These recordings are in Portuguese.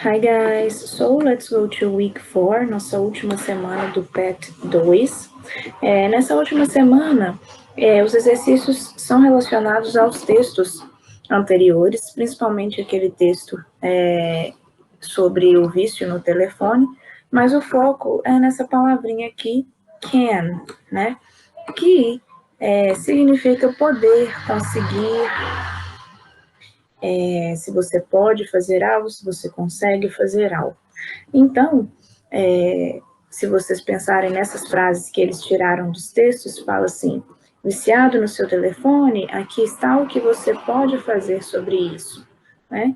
Hi guys, so let's go to week 4, nossa última semana do PET 2. Nessa última semana, os exercícios são relacionados aos textos anteriores, principalmente aquele texto sobre o vício no telefone, mas o foco é nessa palavrinha aqui, can, né? Que significa poder, conseguir, se você pode fazer algo, se você consegue fazer algo. Então, se vocês pensarem nessas frases que eles tiraram dos textos, fala assim, viciado no seu telefone, aqui está o que você pode fazer sobre isso, né?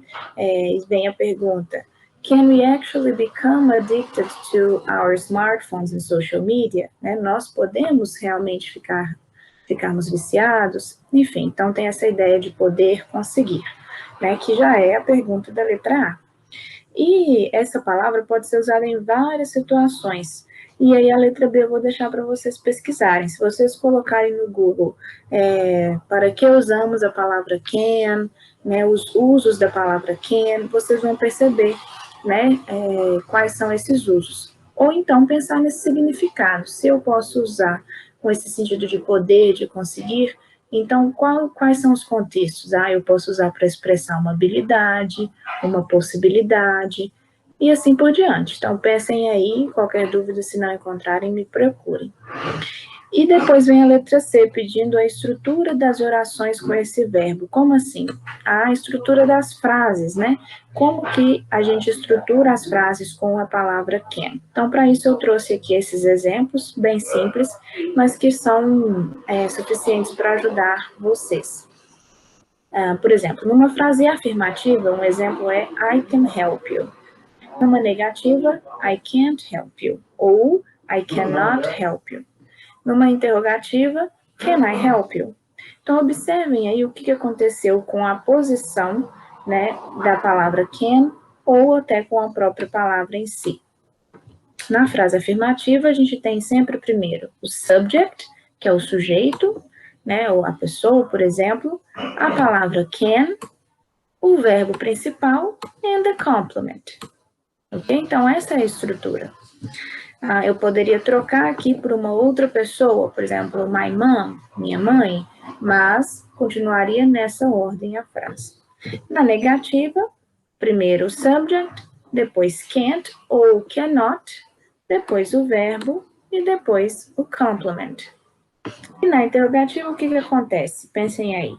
Vem a pergunta, can we actually become addicted to our smartphones and social media? Né? Nós podemos realmente ficarmos viciados? Enfim, então tem essa ideia de poder conseguir, né? Que já é a pergunta da letra A. E essa palavra pode ser usada em várias situações. E aí a letra B eu vou deixar para vocês pesquisarem. Se vocês colocarem no Google para que usamos a palavra can, né, os usos da palavra can, vocês vão perceber, né, quais são esses usos. Ou então pensar nesse significado. Se eu posso usar com esse sentido de poder, de conseguir, então quais são os contextos? Eu posso usar para expressar uma habilidade, uma possibilidade, e assim por diante. Então, pensem aí, qualquer dúvida, se não encontrarem, me procurem. E depois vem a letra C, pedindo a estrutura das orações com esse verbo. Como assim? A estrutura das frases, né? Como que a gente estrutura as frases com a palavra can? Então, para isso, eu trouxe aqui esses exemplos, bem simples, mas que são suficientes para ajudar vocês. Por exemplo, numa frase afirmativa, um exemplo é I can help you. Numa negativa, I can't help you. Ou I cannot help you. Numa interrogativa, can I help you? Então, observem aí o que aconteceu com a posição, né, da palavra can ou até com a própria palavra em si. Na frase afirmativa, a gente tem sempre primeiro o subject, que é o sujeito, né, ou a pessoa, por exemplo, a palavra can, o verbo principal and the complement. Ok? Então, essa é a estrutura. Eu poderia trocar aqui por uma outra pessoa, por exemplo, my mom, minha mãe, mas continuaria nessa ordem a frase. Na negativa, primeiro o subject, depois can't ou cannot, depois o verbo e depois o complement. E na interrogativa, o que acontece? Pensem aí.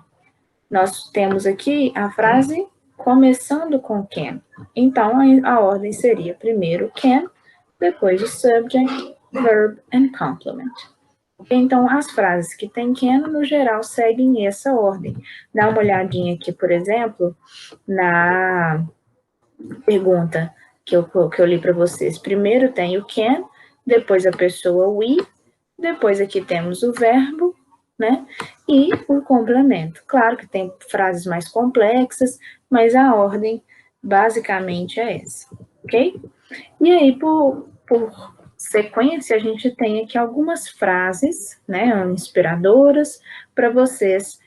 Nós temos aqui a frase começando com can. Então, a ordem seria primeiro can, depois o subject, verb and complement. Então, as frases que têm can, no geral, seguem essa ordem. Dá uma olhadinha aqui, por exemplo, na pergunta que eu li para vocês. Primeiro tem o can, depois a pessoa we, depois aqui temos o verbo, né? E o complemento. Claro que tem frases mais complexas, mas a ordem basicamente é essa, ok? E aí, por sequência, a gente tem aqui algumas frases, né, inspiradoras, para vocês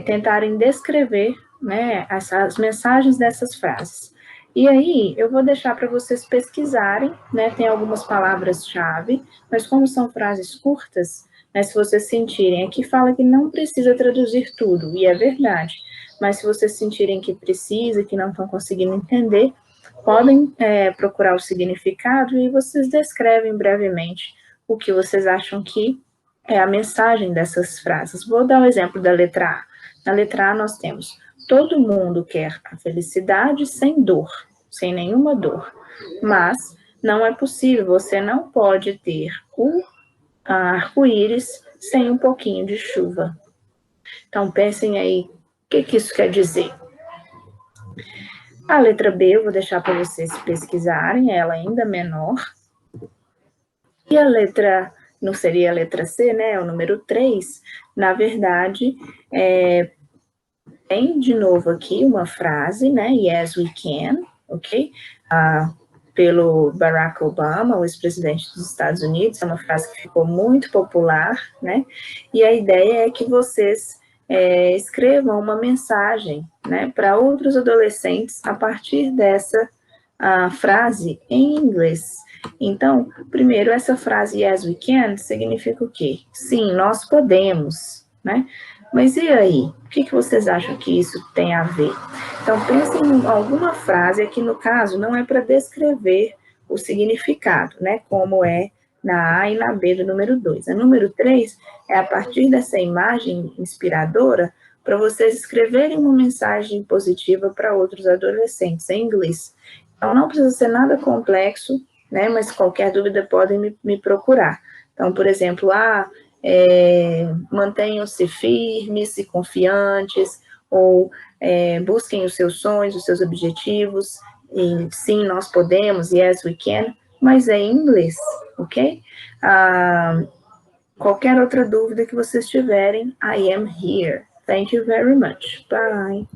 tentarem descrever, né, as mensagens dessas frases. E aí, eu vou deixar para vocês pesquisarem, né, tem algumas palavras-chave, mas como são frases curtas, né, se vocês sentirem, aqui fala que não precisa traduzir tudo, e é verdade, mas se vocês sentirem que precisa, que não estão conseguindo entender, podem procurar o significado e vocês descrevem brevemente o que vocês acham que é a mensagem dessas frases. Vou dar um exemplo da letra A. Na letra A nós temos, todo mundo quer a felicidade sem dor, sem nenhuma dor, mas não é possível, você não pode ter o arco-íris sem um pouquinho de chuva. Então pensem aí, o que isso quer dizer? A letra B eu vou deixar para vocês pesquisarem, ela ainda menor. E a letra, não seria a letra C, né? É o número 3. Na verdade, tem de novo aqui uma frase, né? Yes, we can, ok? Pelo Barack Obama, o ex-presidente dos Estados Unidos, é uma frase que ficou muito popular, né? E a ideia é que vocês escrevam uma mensagem, né, para outros adolescentes a partir dessa a frase em inglês. Então, primeiro, essa frase yes we can significa o quê? Sim, nós podemos, né? Mas e aí? O que vocês acham que isso tem a ver? Então, pensem em alguma frase, aqui no caso, não é para descrever o significado, né? Como é na A e na B do número 2. A número 3 é a partir dessa imagem inspiradora para vocês escreverem uma mensagem positiva para outros adolescentes em inglês. Então, não precisa ser nada complexo, né? Mas qualquer dúvida podem me procurar. Então, por exemplo, mantenham-se firmes e confiantes, ou busquem os seus sonhos, os seus objetivos, e sim, nós podemos, yes, we can, mas é em inglês, ok? Qualquer outra dúvida que vocês tiverem, I am here. Thank you very much. Bye.